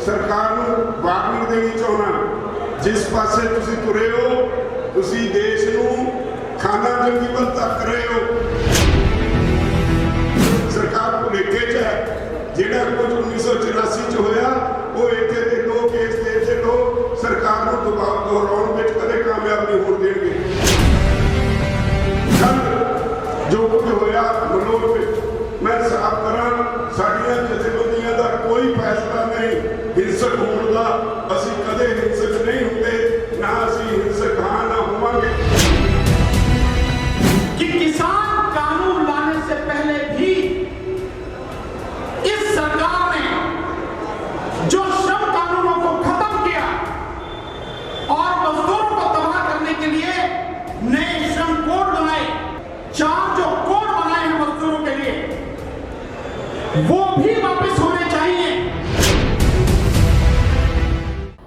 सरकार नूं वार्निंग देनी चाहना, जिस पासे तुसीं तुरे हो तुसीं देश नूं खाना जंगी वल धक रहे हो। सरकार भुलेखे च है, जिहड़ा कुछ 1984 च होया वो इत्थे दे लोग केस दे लोग सरकार नूं दोहराउण विच कदे कामयाब नहीं होण देणगे। कल जो कुछ होया मलोट विच मैं साफ करां, साडियां जथेबंदियां दा कोई फैसला नहीं हिंसक होण दा। असीं कदे हिंसक नहीं हुंदे, ना असीं हिंसक हां ना होवांगे। कि किसान कानून लाने से पहले भी इस सरकार ने जो श्रम कानूनों को खत्म किया और मजदूरों को तबाह करने के लिए नए श्रम कोड बनाए, 4 जो कोड बनाए हैं मजदूरों के लिए, वो भी वापस होने चाहिए।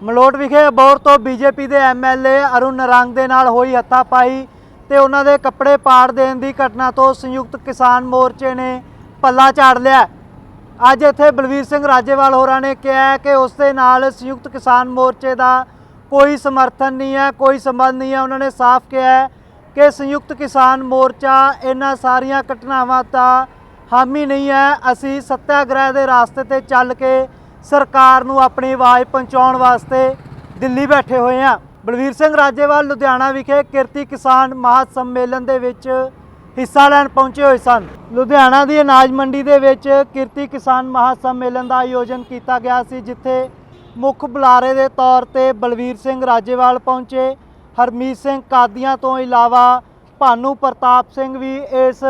ਮਲੋਟ ਵਿਖੇ ਅਬੋਹਰ ਤੋਂ ਬੀਜੇਪੀ ਦੇ ਐਮਐਲਏ ਅਰੁਣ ਨਰੰਗ ਦੇ ਨਾਲ ਹੋਈ ਹੱਥਾਪਾਈ ਤੇ ਉਹਨਾਂ ਦੇ ਕੱਪੜੇ ਪਾੜ ਦੇਣ ਦੀ ਘਟਨਾ ਤੋਂ ਸੰਯੁਕਤ ਕਿਸਾਨ ਮੋਰਚੇ ਨੇ ਪੱਲਾ ਝਾੜ ਲਿਆ। ਅੱਜ ਇੱਥੇ ਬਲਵੀਰ ਸਿੰਘ ਰਾਜੇਵਾਲ ਹੋਰਾਂ ਨੇ ਕਿਹਾ ਕਿ ਉਸ ਦੇ ਨਾਲ ਸੰਯੁਕਤ ਕਿਸਾਨ ਮੋਰਚੇ ਦਾ ਕੋਈ ਸਮਰਥਨ ਨਹੀਂ ਹੈ, ਕੋਈ ਸੰਬੰਧ ਨਹੀਂ ਹੈ। ਉਹਨਾਂ ਨੇ ਸਾਫ਼ ਕਿਹਾ ਕਿ ਸੰਯੁਕਤ ਕਿਸਾਨ ਮੋਰਚਾ ਇਹਨਾਂ ਸਾਰੀਆਂ ਘਟਨਾਵਾਂ ਦਾ ਹਾਮੀ ਨਹੀਂ ਹੈ। ਅਸੀਂ ਸੱਤਿਆਗ੍ਰਹਿ ਦੇ ਰਾਸਤੇ ਤੇ ਚੱਲ ਕੇ ਸਰਕਾਰ ਨੂੰ ਆਪਣੀ ਆਵਾਜ਼ ਪਹੁੰਚਾਉਣ ਵਾਸਤੇ ਦਿੱਲੀ ਬੈਠੇ ਹੋਏ ਹਾਂ। ਬਲਵੀਰ ਸਿੰਘ ਰਾਜੇਵਾਲ ਲੁਧਿਆਣਾ ਵਿਖੇ ਕਿਰਤੀ ਕਿਸਾਨ ਮਹਾ ਸੰਮੇਲਨ ਦੇ ਵਿੱਚ ਹਿੱਸਾ ਲੈਣ ਪਹੁੰਚੇ ਹੋਏ ਸਨ। ਲੁਧਿਆਣਾ ਦੀ ਅਨਾਜ ਮੰਡੀ ਦੇ ਵਿੱਚ ਕਿਰਤੀ ਕਿਸਾਨ ਮਹਾ ਸੰਮੇਲਨ ਦਾ ਆਯੋਜਨ ਕੀਤਾ ਗਿਆ ਸੀ, ਜਿੱਥੇ ਮੁੱਖ ਬੁਲਾਰੇ ਦੇ ਤੌਰ ਤੇ ਬਲਵੀਰ ਸਿੰਘ ਰਾਜੇਵਾਲ ਪਹੁੰਚੇ। ਹਰਮੀਤ ਸਿੰਘ ਕਾਦੀਆਂ ਤੋਂ ਇਲਾਵਾ ਭਾਨੂ ਪ੍ਰਤਾਪ ਸਿੰਘ ਵੀ ਇਸ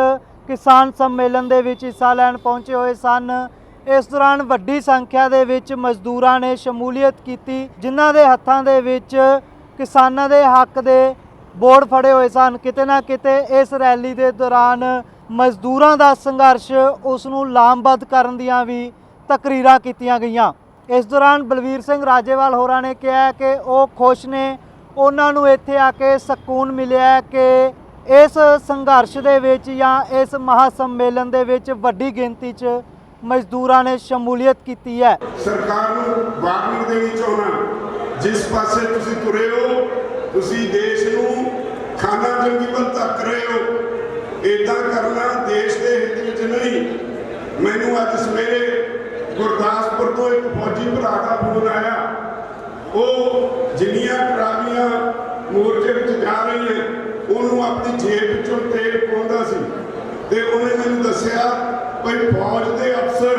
ਕਿਸਾਨ ਸੰਮੇਲਨ ਦੇ ਵਿੱਚ ਹਿੱਸਾ ਲੈਣ ਪਹੁੰਚੇ ਹੋਏ ਸਨ। ਇਸ ਦੌਰਾਨ ਵੱਡੀ ਸੰਖਿਆ ਦੇ ਵਿੱਚ ਮਜ਼ਦੂਰਾਂ ਨੇ ਸ਼ਮੂਲੀਅਤ ਕੀਤੀ, ਜਿਨ੍ਹਾਂ ਦੇ ਹੱਥਾਂ ਦੇ ਵਿੱਚ ਕਿਸਾਨਾਂ ਦੇ ਹੱਕ ਦੇ ਬੋਰਡ ਫੜੇ ਹੋਏ ਸਨ। ਕਿਤੇ ਨਾ ਕਿਤੇ ਇਸ ਰੈਲੀ ਦੇ ਦੌਰਾਨ ਮਜ਼ਦੂਰਾਂ ਦਾ ਸੰਘਰਸ਼ ਉਸ ਨੂੰ ਲਾਮਬੱਧ ਕਰਨ ਦੀਆਂ ਵੀ ਤਕਰੀਰਾਂ ਕੀਤੀਆਂ ਗਈਆਂ। ਇਸ ਦੌਰਾਨ ਬਲਵੀਰ ਸਿੰਘ ਰਾਜੇਵਾਲ ਹੋਰਾਂ ਨੇ ਕਿਹਾ ਕਿ ਉਹ ਖੁਸ਼ ਨੇ, ਉਹਨਾਂ ਨੂੰ ਇੱਥੇ ਆ ਕੇ ਸਕੂਨ ਮਿਲਿਆ ਕਿ ਇਸ ਸੰਘਰਸ਼ ਦੇ ਵਿੱਚ ਜਾਂ ਇਸ ਮਹਾ ਸੰਮੇਲਨ ਦੇ ਵਿੱਚ ਵੱਡੀ ਗਿਣਤੀ 'ਚ ਮਜ਼ਦੂਰਾਂ ਨੇ ਸ਼ਮੂਲੀਅਤ ਕੀਤੀ ਹੈ। सरकार नूं वार्निंग देनी चाहना, जिस पासे तुसीं तुरे हो तुसीं देश नूं खाना जंगी वल धक रहे हो। इदां करना देश के हित विच नहीं। मैनूं अज सवेरे गुरदासपुर तो एक फौजी भरा का फोन आया, वो जिन्नियां ट्रालियां मोर्चे विच जा रही हैं उन्होंने अपनी जेब विचों तेल पाउंदा सी ते उन्हें मैनूं दस्सिया भाई फौज के अफसर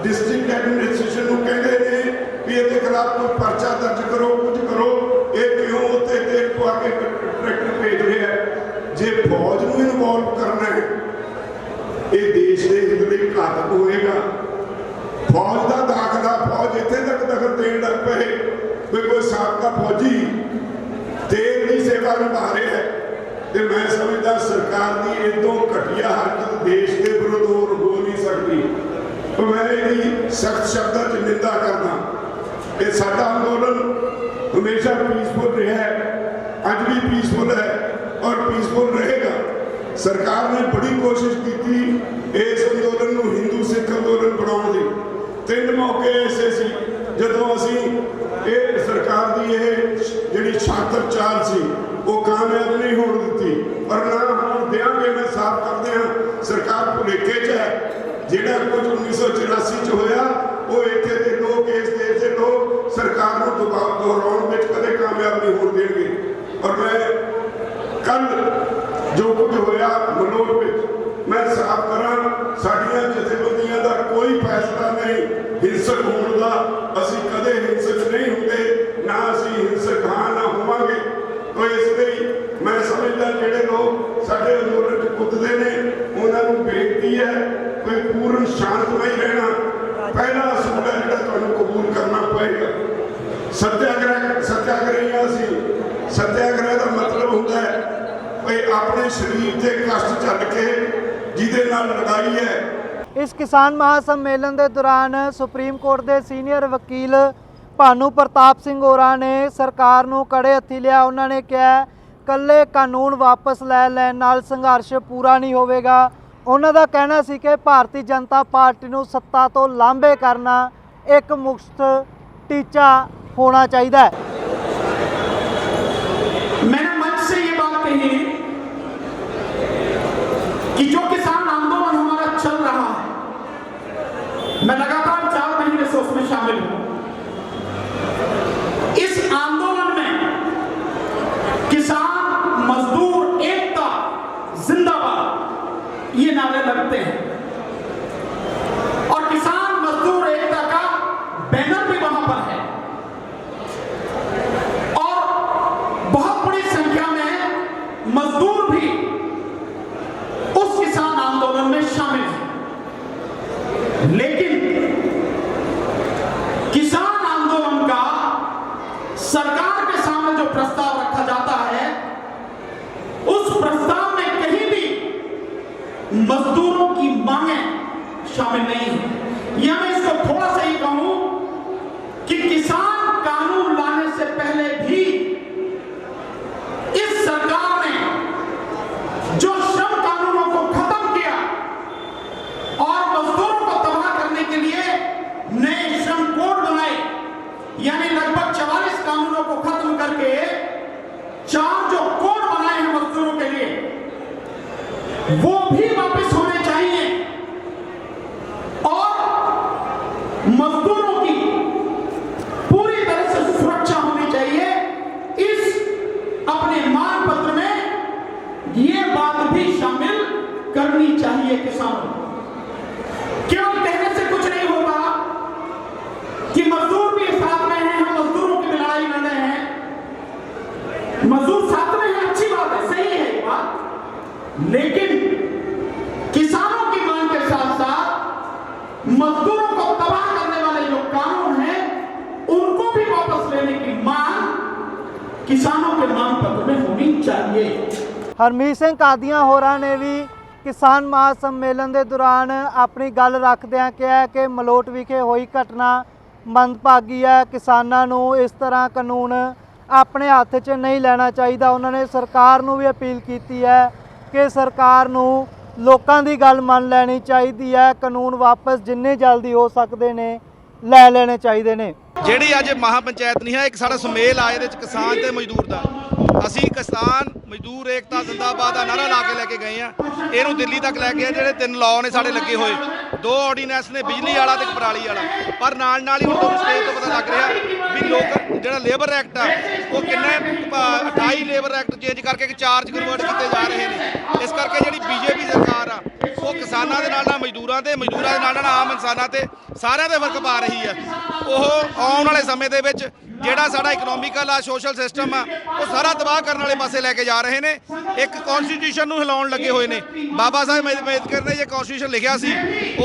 डिस्ट्रिक्ट एडमिनिस्ट्रेशन को कहते हैं भी इसके खिलाफ कोई पर्चा दर्ज करो, कुछ करो। ये क्यों उत्ते तेल पवा के ट्रैक्टर भेज रहे हैं? जे फौज को इन्वॉल्व करना है ये देश के हित लई घातक होएगा। फौज का दाखला फौज इत्थे तक दखल देण लग पए भी कोई साबका फौजी तेल की सेवा निभा रहा है। तो मैं समझदा सरकार की इतों घटिया हरकत देश के विरुद्ध हो नहीं सकती। तो मैं इसकी सख्त शब्दों च निंदा करना। ये साडा अंदोलन हमेशा पीसफुल रहा है, अज भी पीसफुल है और पीसफुल रहेगा। सरकार ने बड़ी कोशिश की इस अंदोलन को हिंदू सिख अंदोलन बनाने की। 3 मौके ऐसे सी जदों असी सरकार की यह जिहड़ी छात्र चाल सी वो कामयाब नहीं होने दी और ना होने देंगे। मैं साफ कर दिया, सरकार भुलेखे च है, जिहड़ा कुछ 1984 च होया वो इत्थे दे लोग इस देश के लोग सरकार को दोहराउण विच कदे कामयाब नहीं होने देंगे। और मैं कल जो कुछ होया मलोट विच मैं साफ करां, साडियां जथेबंदियां दा कोई फैसला नहीं हिंसक होने का। असीं कदे हिंसक नहीं हुंदे, ना असीं हिंसक हां ना होवांगे। तो इसलिए मैं समझदा जिहड़े लोग साडे अंदोलन च कुतदे ने उन्हां नूं बेनती है कोई पूर्ण शांतमई रहना पहला असूल है जिहड़ा तुहानूं कबूल करना पएगा। सत्याग्रही सी, सत्याग्रह का मतलब हुंदा है भाई अपने शरीर ते कष्ट छड्ड के जिहदे नाल लड़ाई है। इस किसान महासम्मेलन के दौरान सुप्रीम कोर्ट के सीनियर वकील भानू प्रताप सिंह होरां ने सरकार नूं कड़े हत्थी लिया। उन्होंने कहा कल्ले कानून वापस लै लैण नाल संघर्ष पूरा नहीं होवेगा। ਉਹਨਾਂ ਦਾ ਕਹਿਣਾ ਸੀ ਕਿ ਭਾਰਤੀ ਜਨਤਾ ਪਾਰਟੀ ਨੂੰ ਸੱਤਾ ਤੋਂ ਲਾਂਭੇ ਕਰਨਾ ਇੱਕ ਮੁਕਤ ਟੀਚਾ होना चाहिए। मैंने मंच से ये बात कही कि जो किसान आंदोलन हमारा चल रहा है, मैं लगातार 4 महीने से उसमें शामिल हूं। इस आंदोलन में किसान मजदूर एकता जिंदाबाद ये नारे लगते हैं और किसान मजदूर एकता का बैनर भी वहां पर है और बहुत बड़ी संख्या में मजदूर भी उस किसान आंदोलन में शामिल हैं। लेकिन किसान आंदोलन का सरकार के सामने जो प्रस्ताव रखा जाता है, उस प्रस्ताव में कहीं भी मजदूरों की मांगें शामिल नहीं है। या मैं इसको थोड़ा सा ही कहूं कि किसान कानून लाने से पहले भी इस सरकार ने जो श्रम कानूनों को खत्म किया और मजदूरों को तबाह करने के लिए नए श्रम कोड बनाए, यानी लगभग 44 कानूनों को खत्म करके 4 जो कोड बनाए हैं मजदूरों के लिए, वो भी वापस होने चाहिए और मजदूरों की पूरी तरह से सुरक्षा होनी चाहिए। इस अपने मान पत्र में ये बात भी शामिल करनी चाहिए। किसानों केवल कहने से कुछ नहीं होगा कि मजदूर भी साथ में हैं, हम मजदूरों की लड़ाई लड़ रहे हैं, मजदूर साथ में है, अच्छी बात है, सही है ये बात, लेकिन किसानों की मांग के साथ साथ मजदूरों को तबाह करने वाले जो कानून हैं उनको भी वापस लेने की मांग किसानों के मांग पत्र में होनी चाहिए। हरमीत सिंह कादियां होरां ने भी किसान महासम्मेलन के दौरान अपनी गल रखदियां कहा कि मलोट विखे हुई घटना मंदभागी है। किसानों नूं इस तरह कानून अपने हत्थ 'च नहीं लेना चाहिए। उन्होंने सरकार नूं भी अपील की है कि सरकार नूं लोकां दी गल मान लैनी चाहिए है। कानून वापस जिन्ने जल्दी हो सकते ने लै लेने चाहिए ने। ਜਿਹੜੀ ਅੱਜ ਮਹਾਪੰਚਾਇਤ ਨਹੀਂ ਹੈ, ਇੱਕ ਸਾਡਾ ਸੁਮੇਲ ਆ ਇਹਦੇ ਵਿੱਚ ਕਿਸਾਨ ਤੇ ਮਜ਼ਦੂਰ ਦਾ। ਅਸੀਂ ਕਿਸਾਨ ਮਜ਼ਦੂਰ ਏਕਤਾ ਜ਼ਿੰਦਾਬਾਦ ਦਾ ਨਾਰਾ ਲਾ ਕੇ ਲੈ ਕੇ ਗਏ ਆ। ਇਹਨੂੰ ਦਿੱਲੀ ਤੱਕ ਲੈ ਕੇ ਆ। ਜਿਹੜੇ 3 ਲਾਅ ਨੇ ਸਾਡੇ ਲੱਗੇ ਹੋਏ, 2 ਆਰਡੀਨੈਂਸ ਨੇ, ਬਿਜਲੀ ਵਾਲਾ ਤੇ ਪਰਾਲੀ ਵਾਲਾ, ਪਰ ਨਾਲ ਨਾਲ ਹੀ ਹੁਣ ਤੁਹਾਨੂੰ ਸਟੇਜ ਤੋਂ ਪਤਾ ਲੱਗ ਰਿਹਾ ਵੀ ਲੋਕ ਜਿਹੜਾ ਲੇਬਰ ਐਕਟ ਆ ਉਹ ਕਿੰਨੇ 28 ਲੇਬਰ ਐਕਟ ਚੇਂਜ ਕਰਕੇ 4 ਚ ਕਨਵਰਟ ਕੀਤੇ ਜਾ ਰਹੇ ਨੇ। ਇਸ ਕਰਕੇ ਜਿਹੜੀ ਬੀਜੇਪੀ ਸਰਕਾਰ ਆ ਉਹ ਕਿਸਾਨਾਂ ਦੇ ਨਾਲ ਮਜ਼ਦੂਰਾਂ ਦੇ ਨਾਲ ਆਮ ਇਨਸਾਨਾਂ ਤੇ ਸਾਰਿਆਂ ਦੇ ਫਰਕ ਪਾ ਰਹੀ ਆ। ਉਹ ਆਉਣ ਵਾਲੇ ਸਮੇਂ ਦੇ ਵਿੱਚ ਜਿਹੜਾ ਸਾਡਾ ਇਕਨੋਮਿਕਲ ਆ, ਸੋਸ਼ਲ ਸਿਸਟਮ ਆ, ਉਹ ਸਾਰਾ ਤਬਾਹ ਕਰਨ ਵਾਲੇ ਪਾਸੇ ਲੈ ਕੇ ਜਾ ਰਹੇ ਨੇ। ਇੱਕ ਕਨਸਟੀਟਿਊਸ਼ਨ ਨੂੰ ਹਿਲਾਉਣ ਲੱਗੇ ਹੋਏ ਨੇ। ਬਾਬਾ ਸਾਹਿਬ ਅੰਬੇਦਕਰ ਨੇ ਜੇ ਕਨਸਟੀਟਿਊਸ਼ਨ ਲਿਖਿਆ ਸੀ,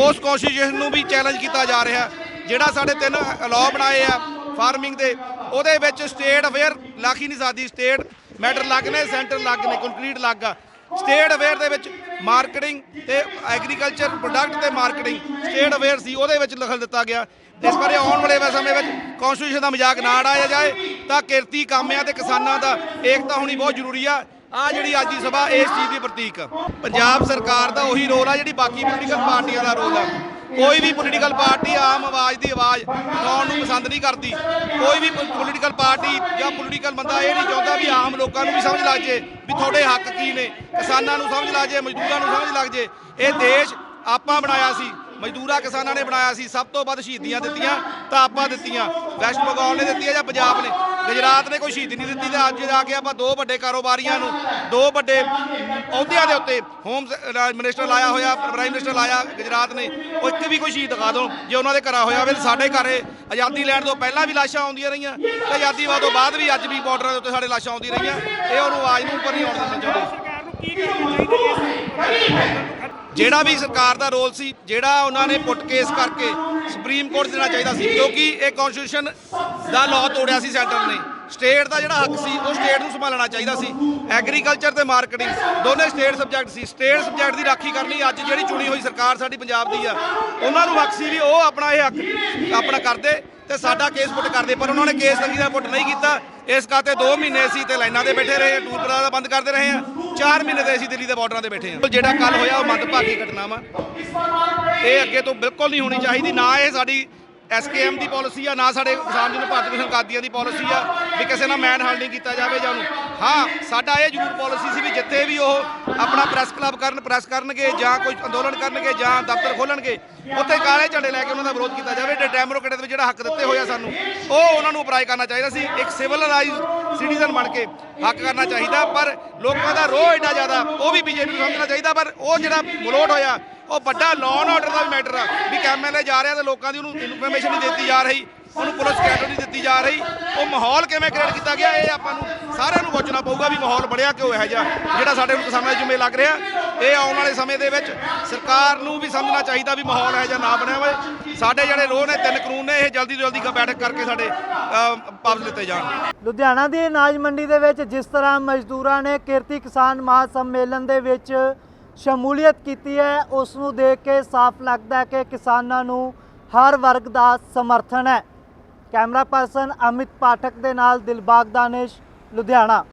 ਉਸ ਕਨਸਟੀਟਿਊਸ਼ਨ ਨੂੰ ਵੀ ਚੈਲੰਜ ਕੀਤਾ ਜਾ ਰਿਹਾ। ਜਿਹੜਾ ਸਾਡੇ 3 ਲਾਅ ਬਣਾਏ ਆ ਫਾਰਮਿੰਗ ਦੇ, ਉਹਦੇ ਵਿੱਚ ਸਟੇਟ ਅਵੇਅਰ ਲੱਖ ਹੀ ਨਹੀਂ ਸਕਦੀ। ਸਟੇਟ ਮੈਟਰ ਲੱਗ ਨੇ, ਸੈਂਟਰ ਲੱਗ ਨੇ, ਕੰਕਰੀਟ ਲੱਗ ਆ। ਸਟੇਟ ਅਵੇਅਰ ਦੇ ਵਿੱਚ ਮਾਰਕੀਟਿੰਗ ਤੇ ਐਗਰੀਕਲਚਰ ਪ੍ਰੋਡਕਟ ਤੇ ਮਾਰਕੀਟਿੰਗ ਸਟੇਟ ਅਵੇਅਰ ਸੀ, ਉਹਦੇ ਵਿੱਚ ਲਿਖ ਦਿੱਤਾ ਗਿਆ। ਇਸ ਬਾਰੇ ਆਉਣ ਵਾਲੇ ਸਮੇਂ ਵਿੱਚ ਕਨਸਟੀਟਿਊਸ਼ਨ ਦਾ ਮਜ਼ਾਕ ਨਾ ਉਡਾਇਆ ਜਾਏ ਤਾਂ ਕਿਰਤੀ ਕਾਮਿਆਂ ਤੇ ਕਿਸਾਨਾਂ ਦਾ ਏਕਤਾ ਹੋਣੀ ਬਹੁਤ ਜ਼ਰੂਰੀ ਆ। ਆ ਜਿਹੜੀ ਅੱਜ ਦੀ ਸਭਾ ਇਸ ਚੀਜ਼ ਦੀ ਪ੍ਰਤੀਕ ਆ। ਪੰਜਾਬ ਸਰਕਾਰ ਦਾ ਉਹੀ ਰੋਲ ਆ ਜਿਹੜੀ ਬਾਕੀ ਪੋਲੀਟੀਕਲ ਪਾਰਟੀਆਂ ਦਾ ਰੋਲ ਆ। ਕੋਈ ਵੀ ਪੋਲੀਟੀਕਲ ਪਾਰਟੀ ਆਮ ਆਵਾਜ਼ ਦੀ ਆਵਾਜ਼ ਉਠਾਉਣ ਨੂੰ ਪਸੰਦ ਨਹੀਂ ਕਰਦੀ। ਕੋਈ ਵੀ ਪੋਲੀਟੀਕਲ ਪਾਰਟੀ ਜਾਂ ਪੋਲੀਟੀਕਲ ਬੰਦਾ ਇਹ ਨਹੀਂ ਚਾਹੁੰਦਾ ਵੀ ਆਮ ਲੋਕਾਂ ਨੂੰ ਵੀ ਸਮਝ ਲੱਗ ਜੇ ਵੀ ਤੁਹਾਡੇ ਹੱਕ ਕੀ ਨੇ, ਕਿਸਾਨਾਂ ਨੂੰ ਸਮਝ ਲੱਗ ਜੇ, ਮਜ਼ਦੂਰਾਂ ਨੂੰ ਸਮਝ ਲੱਗ ਜੇ। ਇਹ ਦੇਸ਼ ਆਪਾਂ ਬਣਾਇਆ ਸੀ, ਮਜ਼ਦੂਰਾਂ ਕਿਸਾਨਾਂ ਨੇ ਬਣਾਇਆ ਸੀ। ਸਭ ਤੋਂ ਵੱਧ ਸ਼ਹੀਦੀਆਂ ਦਿੱਤੀਆਂ ਤਾਂ ਆਪਾਂ ਦਿੱਤੀਆਂ, ਵੈਸਟ ਬੰਗਾਲ ਨੇ ਦਿੱਤੀ ਜਾਂ ਪੰਜਾਬ ਨੇ। ਗੁਜਰਾਤ ਨੇ ਕੋਈ ਸ਼ਹੀਦੀ ਨਹੀਂ ਦਿੱਤੀ। ਤਾਂ ਅੱਜ ਜਾ ਕੇ ਆਪਾਂ 2 ਵੱਡੇ ਕਾਰੋਬਾਰੀਆਂ ਨੂੰ 2 ਵੱਡੇ ਅਹੁਦਿਆਂ ਦੇ ਉੱਤੇ ਹੋਮ ਮਿਨਿਸਟਰ ਲਾਇਆ ਹੋਇਆ, ਪ੍ਰਾਈਮ ਮਿਨਿਸਟਰ ਲਾਇਆ ਗੁਜਰਾਤ ਨੇ। ਉਹ ਇੱਕ ਵੀ ਕੋਈ ਸ਼ਹੀਦ ਦਿਖਾ ਦਿਓ ਜੇ ਉਹਨਾਂ ਦੇ ਘਰਾਂ ਹੋਇਆ ਹੋਵੇ। ਸਾਡੇ ਘਰ ਆਜ਼ਾਦੀ ਲੈਣ ਤੋਂ ਪਹਿਲਾਂ ਵੀ ਲਾਸ਼ਾਂ ਆਉਂਦੀਆਂ ਰਹੀਆਂ ਤੇ ਆਜ਼ਾਦੀ ਤੋਂ ਬਾਅਦ ਵੀ ਅੱਜ ਵੀ ਬਾਰਡਰਾਂ ਦੇ ਉੱਤੇ ਸਾਡੇ ਲਾਸ਼ਾਂ ਆਉਂਦੀਆਂ ਰਹੀਆਂ। ਇਹ ਉਹਨੂੰ ਆਵਾਜ਼ ਨੂੰ ਉੱਪਰ ਨਹੀਂ ਆਉਣ ਦੇਣਾ ਚਾਹੁੰਦੇ। ਜਿਹੜਾ ਵੀ ਸਰਕਾਰ ਦਾ ਰੋਲ ਸੀ, ਜਿਹੜਾ ਉਹਨਾਂ ਨੇ ਪੁੱਟ ਕੇਸ ਕਰਕੇ ਸੁਪਰੀਮ ਕੋਰਟ ਦੇਣਾ ਚਾਹੀਦਾ ਸੀ, ਕਿਉਂਕਿ ਇਹ ਕਨਸਟੀਟਿਊਸ਼ਨ ਦਾ ਲਾਅ ਤੋੜਿਆ ਸੀ ਸੈਂਟਰ ਨੇ। ਸਟੇਟ ਦਾ ਜਿਹੜਾ ਹੱਕ ਸੀ ਉਹ ਸਟੇਟ ਨੂੰ ਸੰਭਾਲਣਾ ਚਾਹੀਦਾ ਸੀ। ਐਗਰੀਕਲਚਰ ਤੇ ਮਾਰਕੀਟਿੰਗ ਦੋਨੇ ਸਟੇਟ ਸਬਜੈਕਟ ਸੀ। ਸਟੇਟ ਸਬਜੈਕਟ ਦੀ ਰਾਖੀ ਕਰਨੀ ਅੱਜ ਜਿਹੜੀ ਚੁਣੀ ਹੋਈ ਸਰਕਾਰ ਸਾਡੀ ਪੰਜਾਬ ਦੀ ਆ, ਉਹਨਾਂ ਨੂੰ ਹੱਕ ਸੀ ਵੀ ਉਹ ਆਪਣਾ ਇਹ ਹੱਕ ਆਪਣਾ ਕਰਦੇ ਤੇ ਸਾਡਾ ਕੇਸ ਪੁੱਟ ਕਰਦੇ, ਪਰ ਉਹਨਾਂ ਨੇ ਕੇਸ ਚੰਗੀ ਤਰ੍ਹਾਂ ਪੁੱਟ ਨਹੀਂ ਕੀਤਾ। ਇਸ ਕਰਕੇ 2 ਮਹੀਨੇ ਅਸੀਂ ਤੇ ਲਾਈਨਾਂ ਦੇ ਬੈਠੇ ਰਹੇ, ਟੂਰ ਪਲਾਜ਼ਾ ਬੰਦ ਕਰਦੇ ਰਹੇ ਆ। 4 ਮਹੀਨੇ ਦੇ ਅਸੀਂ ਦਿੱਲੀ ਦੇ ਬਾਰਡਰਾਂ ਤੇ ਬੈਠੇ ਹਾਂ। ਜਿਹੜਾ ਕੱਲ ਹੋਇਆ ਉਹ ਮੰਦਭਾਗੀ ਘਟਨਾ ਵਾ, ਇਹ ਅੱਗੇ ਤੋਂ ਬਿਲਕੁਲ ਨਹੀਂ ਹੋਣੀ ਚਾਹੀਦੀ। ਨਾ ਇਹ ਸਾਡੀ SKM ਦੀ ਪਾਲਿਸੀ ਆ, ਨਾ ਸਾਡੇ ਕਿਸਾਨ ਯੂਨੀਅਨ ਭਾਰਤ ਕਿਸਾਨ ਕਾਦੀਆਂ ਦੀ ਪਾਲਿਸੀ ਆ ਵੀ ਕਿਸੇ ਨਾਲ ਮੈਨ ਹਾਲ ਨਹੀਂ ਕੀਤਾ ਜਾਵੇ ਜਾਂ ਉਹਨੂੰ। ਹਾਂ, ਸਾਡਾ ਇਹ ਜ਼ਰੂਰ ਪਾਲਿਸੀ ਸੀ ਵੀ ਜਿੱਥੇ ਵੀ ਉਹ ਆਪਣਾ ਪ੍ਰੈਸ ਕਲੱਬ ਪ੍ਰੈਸ ਕਰਨਗੇ ਜਾਂ ਕੋਈ ਅੰਦੋਲਨ ਕਰਨਗੇ ਜਾਂ ਦਫ਼ਤਰ ਖੋਲਣਗੇ, ਉੱਥੇ ਕਾਲੇ ਝੰਡੇ ਲੈ ਕੇ ਉਹਨਾਂ ਦਾ ਵਿਰੋਧ ਕੀਤਾ ਜਾਵੇ। ਤੇ ਡੈਮੋਕ੍ਰੇਟ ਦੇ ਵਿੱਚ ਜਿਹੜਾ ਹੱਕ ਦਿੱਤੇ ਹੋਇਆ ਸਾਨੂੰ, ਉਹ ਉਹਨਾਂ ਨੂੰ ਅਪਲਾਈ ਕਰਨਾ ਚਾਹੀਦਾ ਸੀ। ਇੱਕ ਸਿਵਲਾਈਜ਼ਡ ਸਿਟੀਜ਼ਨ ਬਣ ਕੇ ਹੱਕ ਕਰਨਾ ਚਾਹੀਦਾ। ਪਰ ਲੋਕਾਂ ਦਾ ਰੋਹ ਐਡਾ ਜ਼ਿਆਦਾ, ਉਹ ਵੀ BJP ਨੂੰ ਸਮਝਣਾ ਚਾਹੀਦਾ। ਪਰ ਉਹ ਜਿਹੜਾ ਮਲੋਟ ਹੋਇਆ, ਉਹ ਵੱਡਾ ਲਾਅ ਐਂਡ ਆਰਡਰ ਦਾ ਵੀ ਮੈਟਰ ਆ ਵੀ MLA ਜਾ ਰਿਹਾ ਤੇ ਲੋਕਾਂ ਦੀ ਉਹਨੂੰ ਇਨਫੋਰਮੇਸ਼ਨ ਨਹੀਂ ਦਿੱਤੀ ਜਾ ਰਹੀ, ਉਹਨੂੰ ਪੁਲਿਸ ਕੈਟਰ ਨਹੀਂ ਦਿੱਤੀ ਜਾ ਰਹੀ। ਉਹ ਮਾਹੌਲ ਕਿਵੇਂ ਕ੍ਰੀਏਟ ਕੀਤਾ ਗਿਆ, ਇਹ ਆਪਾਂ ਨੂੰ ਸਾਰਿਆਂ ਨੂੰ ਪੁੱਛਣਾ ਪਊਗਾ ਵੀ ਮਾਹੌਲ ਬਣਿਆ ਕਿਉਂ ਇਹੋ ਜਿਹਾ ਜਿਹੜਾ ਸਾਡੇ ਨੂੰ ਕਿਸਾਨਾਂ ਦੇ ਜਿੰਮੇ ਲੱਗ ਰਿਹਾ। ਇਹ ਆਉਣ ਵਾਲੇ ਸਮੇਂ ਦੇ ਵਿੱਚ ਸਰਕਾਰ ਨੂੰ ਵੀ ਸਮਝਣਾ ਚਾਹੀਦਾ ਵੀ ਮਾਹੌਲ ਇਹੋ ਜਿਹਾ ਨਾ ਬਣਿਆ ਹੋਵੇ। ਸਾਡੇ ਜਿਹੜੇ ਰੋਹ ਨੇ 3 ਕਾਨੂੰਨ ਨੇ, ਇਹ ਜਲਦੀ ਤੋਂ ਜਲਦੀ ਬੈਠਕ ਕਰਕੇ ਸਾਡੇ ਵਾਪਸ ਲਿੱਤੇ ਜਾਣ। ਲੁਧਿਆਣਾ ਦੀ ਅਨਾਜ ਮੰਡੀ ਦੇ ਵਿੱਚ ਜਿਸ ਤਰ੍ਹਾਂ ਮਜ਼ਦੂਰਾਂ ਨੇ ਕਿਰਤੀ ਕਿਸਾਨ ਮਹਾ ਸੰਮੇਲਨ ਦੇ ਵਿੱਚ ਸ਼ਮੂਲੀਅਤ ਕੀਤੀ ਹੈ, ਉਸ ਨੂੰ ਦੇਖ ਕੇ ਸਾਫ਼ ਲੱਗਦਾ ਹੈ ਕਿ ਕਿਸਾਨਾਂ ਨੂੰ ਹਰ ਵਰਗ ਦਾ ਸਮਰਥਨ ਹੈ। ਕੈਮਰਾ ਪਰਸਨ ਅਮਿਤ ਪਾਠਕ ਦੇ ਨਾਲ ਦਿਲਬਾਗ ਦਾਨਿਸ਼, ਲੁਧਿਆਣਾ।